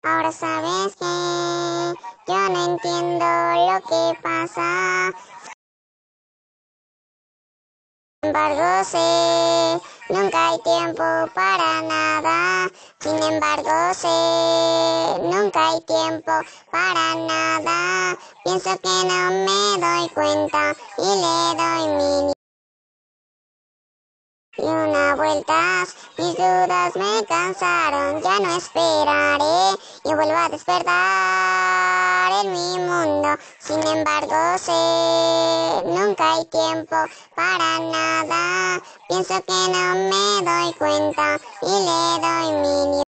Ahora sabes que yo no entiendo lo que pasa. Sin embargo, sé, nunca hay tiempo para nada. Sin embargo, sé, nunca hay tiempo para nada. Pienso que no me doy cuenta y le doy mil y una vueltas. Mis dudas me cansaron, ya no esperaré y vuelvo a despertar en mi mundo. Sin embargo, sé, nunca hay tiempo para nada. Pienso que no me doy cuenta y le doy mil